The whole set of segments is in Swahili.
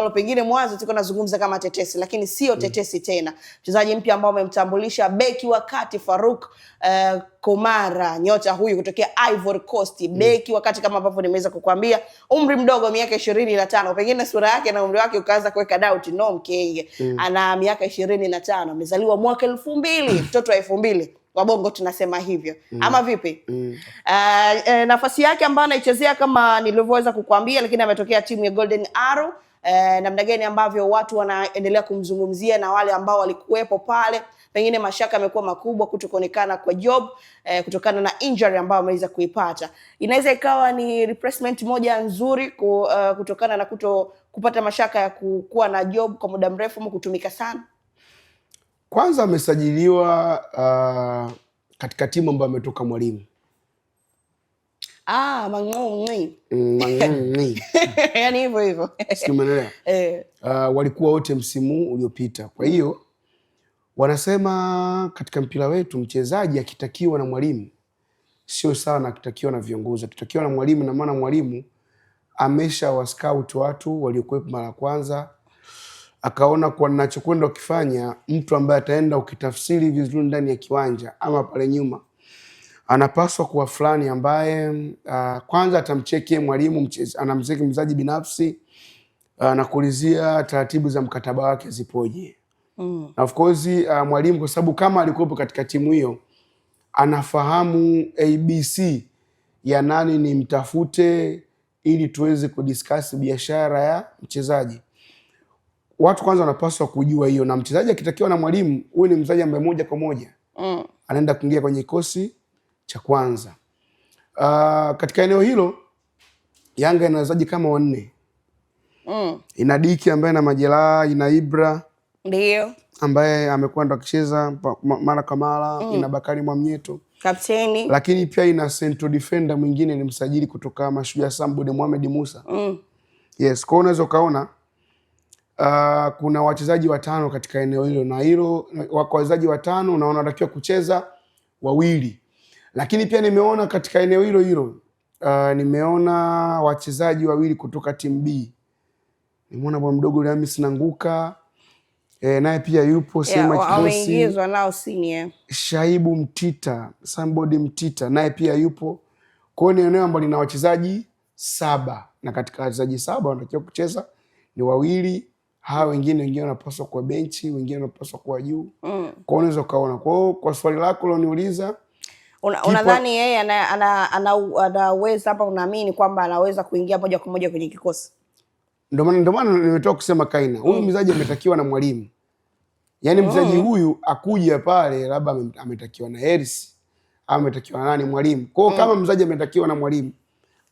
ambalo pengine mwanzo tulikuwa tunazungumza kama tetesi, lakini sio tetesi tena. Mchezaji mpya ambao amemtambulisha beki wa kati Farouk Komara, nyota huyu kutokea Ivory Coast. Beki wakati kama ambavyo nimeweza kukuambia, umri mdogo, miaka 25. Pengine sura yake na umri wake ukaanza kuweka doubt. No, mkenge. Ana miaka 25, amezaliwa mwaka 2000, mtoto wa 2000. Wabongo tunasema hivyo. Ama vipi? Nafasi yake ambayo anaichezea kama nilivyoweza kukuambia, lakini ametokea timu ya Golden Arrow. Namna gani ambavyo watu wanaendelea kumzungumzia na wale ambao walikuwepo pale, pengine mashaka yamekuwa makubwa kutokuonekana kwa Job kutokana na injury ambayo ameweza kuipata. Inaweza ikawa ni replacement moja nzuri kutokana na kupata mashaka ya kuwa na Job kwa muda mrefu ama kutumika sana. Kwanza amesajiliwa katika timu ambayo ametoka Mwalimu. Mang'ong'i. Yaani hivyo. Sikimenelea. Walikuwa wote msimu uliopita. Kwa hiyo wanasema katika mpira wetu mchezaji akitakiwa na Mwalimu sio sawa na akitakiwa na viongozi. Akitakiwa na Mwalimu na maana Mwalimu amesha wa scout watu waliokuwepo mara kwanza, akaona kwa ninachokwenda ukifanya mtu ambaye ataenda ukitafsiri vizuri ndani ya kiwanja ama pale nyuma anapaswa kuwa fulani ambaye kwanza atamcheki Mwalimu, anamcheki mchezaji binafsi na kuulizia taratibu za mkataba wake zipoje. Na of course Mwalimu kwa sababu kama alikuwepo katika timu hiyo anafahamu ABC ya nani ni mtafute ili tuweze kudiscuss biashara ya mchezaji. Watu kwanza wanapaswa kujua hiyo, na mchezaji akitakiwa na Mwalimu huyu ni mchezaji ambaye moja kwa moja anaenda kuingia kwenye kikosi cha kwanza. Katika eneo hilo Yanga ina wachezaji kama 4. Ina Diki ambaye na majeraha, ina Ibra ndio ambaye amekwenda kucheza mara kwa mara, ina Bakari Mwamnyeto kapteni, lakini pia ina central defender mwingine ni msajili kutoka Mashujaa Sambode Mohamed Musa. Yes, kwa unaweza kaona kuna wachezaji 5 katika eneo hilo, na hilo wachezaji 5 unaona wanatakiwa kucheza 2. Lakini pia nimeona katika eneo hilo nimeona wachezaji 2 kutoka timu B. Nimeona bwana mdogo Hamis Nanguka naye pia yupo, sema ameingizwa nao senior. Shaibu Mtita, Sambodi Mtita naye pia yupo. Kwa hiyo ni eneo ambalo lina wachezaji 7, na katika wachezaji 7 wanatakiwa kucheza ni 2. Hao wengine wanapaswa kwa benchi, wengine wanapaswa kwa juu. Kwa unaweza kaona. Kwa swali lako loniuliza, unadhani yeye anaweza hapa, unaamini kwamba anaweza kuingia moja kwa moja kwenye kikosi? Ndio maana nimetoka kusema Kaina. Huyu mchezaji ametakiwa na Mwalimu. Yaani mchezaji huyu akuja pale labda ametakiwa na Hersi, ametakiwa na nani, Mwalimu. Kwa hiyo kama mchezaji ametakiwa na Mwalimu,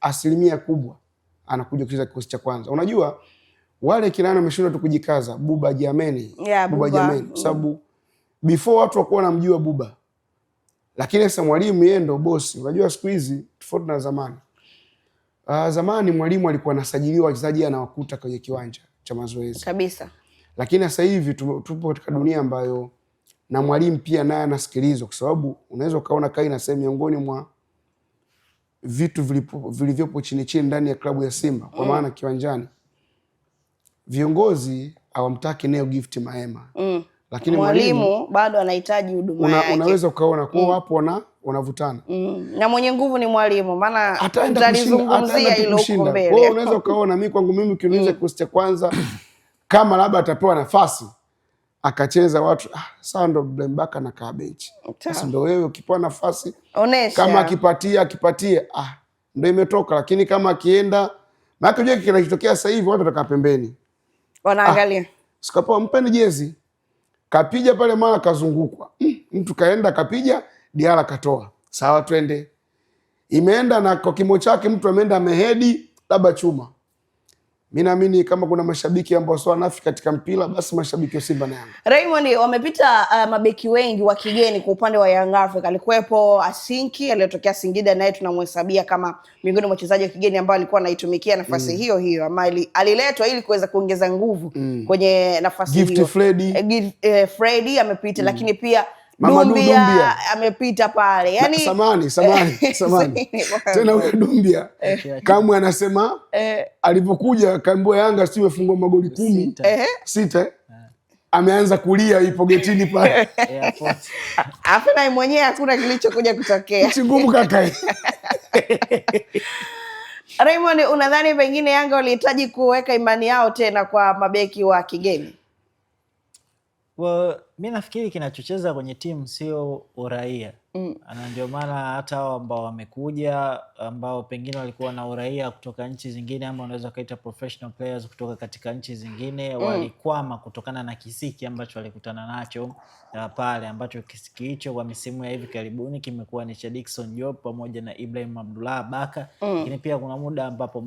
asilimia kubwa anakuja kucheza kikosi cha kwanza. Unajua wale kina wameshindwa tu kujikaza, Buba Jameni, Buba Jameni, kwa sababu before watu wakuwa wanamjua Buba. Lakini sasa Mwalimu yeye ndo bosi. Unajua siku hizi tofauti na zamani. Zamani Mwalimu alikuwa anasajiliwa wachezaji anawakuta kwenye kiwanja cha mazoezi kabisa. Lakini sasa hivi tupo katika dunia ambayo na Mwalimu pia naye anasikilizwa, kwa sababu unaweza kaona Kaina sehemu miongoni mwa vitu vilivyopo chini ndani ya klabu ya Simba, kwa maana kiwanjani viongozi hawamtaki Neo Gift Mahema. Lakini Mwalimu bado anahitaji huduma yake. Unaweza ukaona kwa hapo wanavutana. Na mwenye nguvu ni Mwalimu, maana tutalizungumzia hilo huko mbele. Kwa unaweza ukaona mimi ukiniuliza kikosi cha kwanza kama labda atapewa nafasi akacheza watu sawa, ndo Blembaka na Kabechi. Sasa ndo wewe ukipewa nafasi onesha. Kama akipatia ndo imetoka, lakini kama akienda maana unajua kinachotokea sasa hivi watu watakaa pembeni. Wanaangalia. Sikapoa mpeni jezi. Kapija pale mara kazungukwa. Mtu kaenda kapija, Diara katoa. Sawa twende. Imeenda na kwa kimo chake mtu ameenda amehedi labda chuma. Mimi naamini kama kuna mashabiki ambao sio wanafi katika mpira, basi mashabiki wa Simba na Yanga. Raymond, wamepita mabeki wengi wa kigeni kwa upande wa Young Africa. Alikuwepo Asinki aliyotokea Singida, naye tunamhesabia kama miongoni mwa wachezaji wa kigeni ambao alikuwa anaitumikia nafasi hiyo ama aliletwa ili kuweza kuongeza nguvu kwenye nafasi hiyo. Gift Freddy Freddy amepita, lakini pia Mama Dumbia amepita pale. Yaani samani. Tena huyo Dumbia kama anasema alipokuja kaambiwa Yanga sio imefungwa magoli 10 ameanza kulia ipo getini pale. Afu na mwenyewe hakuna kilichokuja kutokea. Ngumu kaka. Raymond, unadhani pengine Yanga walihitaji kuweka imani yao tena kwa mabeki wa kigeni? Well, mimi nafikiri kinachocheza kwenye timu sio uraia. Na ndio maana hata hao ambao wamekuja ambao pengine walikuwa na uraia kutoka nchi zingine ama unaweza kaita professional players kutoka katika nchi zingine walikwama kutokana na kisiki ambacho walikutana nacho pale, ambacho kisiki hicho kwa misimu ya hivi karibuni kimekuwa ni cha Dickson Job pamoja na Ibrahim Abdullah Baka. Lakini pia kuna muda ambapo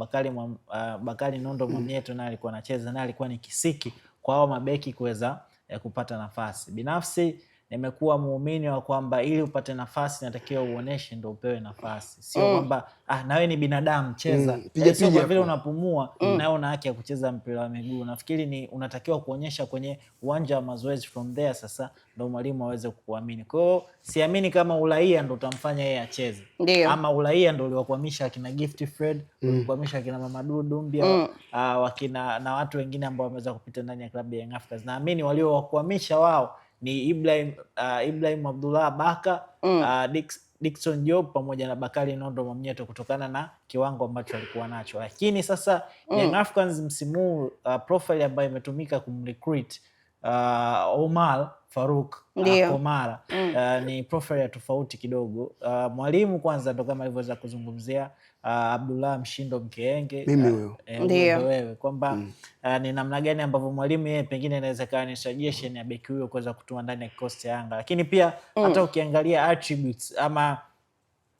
Bakari Nondo Mwamnyeto naye alikuwa anacheza, naye alikuwa ni kisiki kwa hao mabeki kuweza kupata nafasi. Binafsi nimekuwa muumini wa kwamba ili upate nafasi natakiwa uoneshe ndio upewe nafasi. Sio kwamba na wewe ni binadamu cheza. Sio kwa vile unapumua na una haki ya kucheza mpira wa miguu. Nafikiri ni unatakiwa kuonyesha kwenye uwanja wa mazoezi, from there sasa ndio mwalimu aweze kukuamini. Kwa hiyo siamini kama uraia ndio utamfanya yeye acheze. Ama uraia ndio uliokuhamisha akina Gift Fred, uliokuhamisha akina Mamadou Dumbia, wakina na watu wengine ambao wameweza kupita ndani ya klabu ya Young Africans. Naamini waliowakuhamisha wao ni Ibrahim Abdullah Baka, Dickson Job pamoja na Bakari Nondo Mwamnyeto kutokana na kiwango ambacho alikuwa nacho. Lakini sasa Young Africans msimu profile ambayo imetumika kumrecruit Omar Farouk Komara ni profile ya tofauti kidogo. Mwalimu kwanza ndo kama alivyoweza kuzungumzia Abdullah Mshindo Mkeenge, mimi huyo wewe kwamba ni namna gani ambavyo mwalimu yeye pengine inaweza kuwa ni suggestion ya beki huyo kuweza kutua ndani ya kikosi cha Yanga. Lakini pia hata ukiangalia attributes ama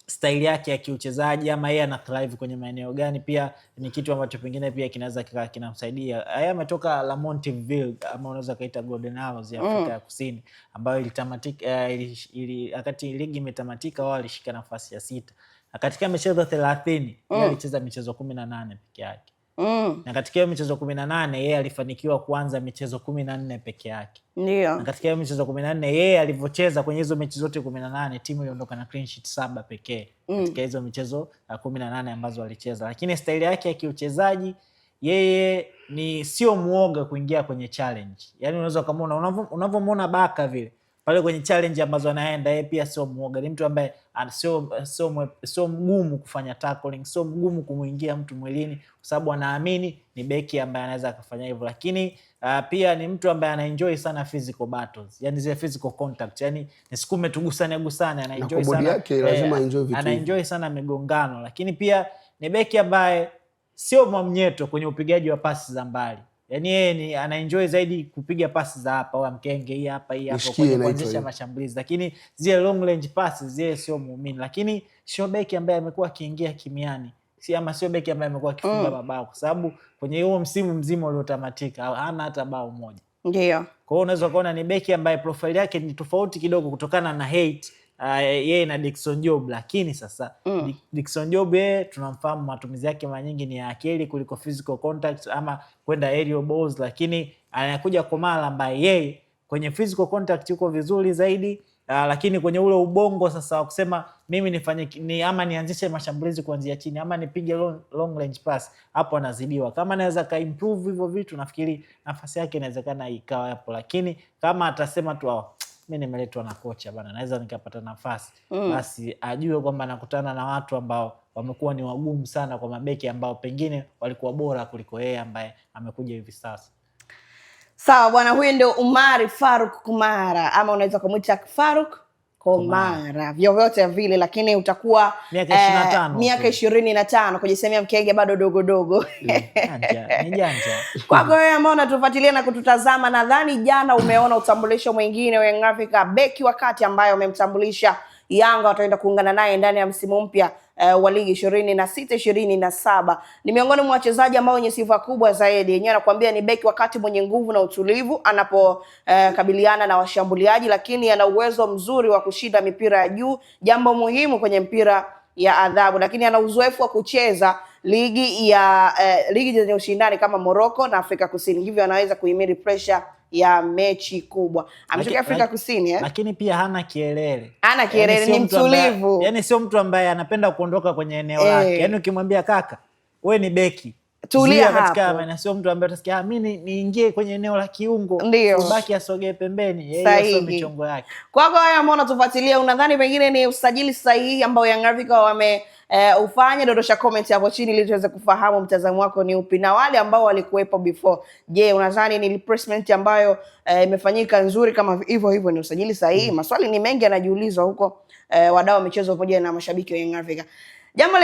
style yake ya kiuchezaji ama yeye ana thrive kwenye maeneo gani, pia ni kitu ambacho pengine pia kinaweza kinamsaidia. Yeye ametoka La Monteville ama unaweza kaita Golden Arrows ya Afrika ya Kusini, ambayo ilitamatika wakati ligi imetamatika wao alishika nafasi ya 6. Na katika michezo 30 yeye alicheza michezo 18 peke yake. Na katika hiyo michezo 18 yeye alifanikiwa kuanza michezo 14 peke yake. Ndio. Na katika hiyo michezo 14 yeye alivyocheza kwenye hizo mechi zote 18 timu iliondoka na clean sheet 7 pekee katika hizo michezo 18 ambazo alicheza. Lakini style yake ya kiuchezaji yeye ni sio muoga kuingia kwenye challenge. Yaani unaweza kama unavyomuona Baka vile pale kwenye challenge ambazo anaenda, yeye pia sio muoga. Ni mtu ambaye sio mgumu kufanya tackling, sio mgumu kumuingia mtu mwilini kwa sababu anaamini ni beki ambaye anaweza akafanya hivyo. Lakini pia ni mtu ambaye anaenjoy sana physical battles, yani zile physical contact, yani nisikume tugusane, anaenjoy sana yake, lazima enjoy vitu, anaenjoy sana migongano. Lakini pia ni beki ambaye sio Mwamnyeto kwenye upigaji wa pasi za mbali. Yaani yeye anaenjoy zaidi kupiga pasi za hapa au Mkenge hii hapa kwa kuanzisha mashambulizi, lakini zile long range passes zile sio muumini. Lakini sio beki ambaye amekuwa akiingia kimiani, sio beki ambaye amekuwa akifunga mabao, kwa sababu kwenye huo msimu mzima uliotamatika hana hata bao moja. Ndio. Kwa hiyo unaweza kuona ni beki ambaye profile yake ni tofauti kidogo kutokana na hate yeye na Dickson Job. Lakini sasa Dickson Job yeye tunamfahamu matumizi yake mara nyingi ni ya akili kuliko physical contact ama kwenda aerial balls. Lakini anakuja Komara ambaye yeye kwenye physical contact yuko vizuri zaidi, lakini kwenye ule ubongo sasa wa kusema mimi nifanye ama nianzishe mashambulizi kuanzia chini ama nipige long range pass, hapo anazidiwa. Kama anaweza ka improve hivyo vitu, nafikiri nafasi yake inawezekana ikawa hapo. Lakini kama atasema tu mimi nimeletwa na kocha bana, naweza nikapata nafasi, basi ajue kwamba anakutana na watu ambao wamekuwa ni wagumu sana kwa mabeki ambao pengine walikuwa bora kuliko yeye ambaye amekuja hivi sasa. Sawa bwana, huyu ndio Omar Farouk Komara, ama unaweza kumuita Farouk Komara, vyovyote vile, lakini utakuwa miaka 25, miaka 25 kujisemea Mkenge bado dogo. Ni janja. Kwako wewe ambao unatufuatilia na kututazama, nadhani jana umeona utambulisho mwingine wa Young Africa, beki wakati ambaye umemtambulisha Yanga wataenda kuungana naye ndani ya msimu mpya wa ligi 26-27. Ni miongoni mwa wachezaji ambao wenye sifa kubwa zaidi. Yenyewe anakuambia ni beki wakati mwenye nguvu na utulivu anapokabiliana na washambuliaji, lakini ana uwezo mzuri wa kushinda mipira ya juu, jambo muhimu kwenye mpira ya adhabu. Lakini ana uzoefu wa kucheza ligi zenye ushindani kama Morocco na Afrika Kusini, hivyo anaweza kuhimili pressure ya mechi kubwa. Ametoka Afrika Kusini lakini pia hana kielele. Hana kielele, ni mtulivu. Yani sio mtu ambaye anapenda kuondoka kwenye eneo lake. Yani ukimwambia kaka, wewe ni beki, tulia hapo. Na sio mtu ambaye atasikia mimi niingie kwenye eneo la kiungo, baki asogee pembeni. Yeye sio michongo yake. Kwako wewe ambao unatufuatilia, unadhani pengine ni usajili sahihi ambao Young Africa wame ufanye? Dondosha comment hapo chini ili tuweze kufahamu mtazamo wako ni upi, na wale ambao walikuwepo before, je, unadhani ni replacement ambayo imefanyika nzuri kama hivyo ni usajili sahihi? Maswali ni mengi yanajiulizwa huko, wadau wa michezo pamoja na mashabiki wa Young Africa. Jambo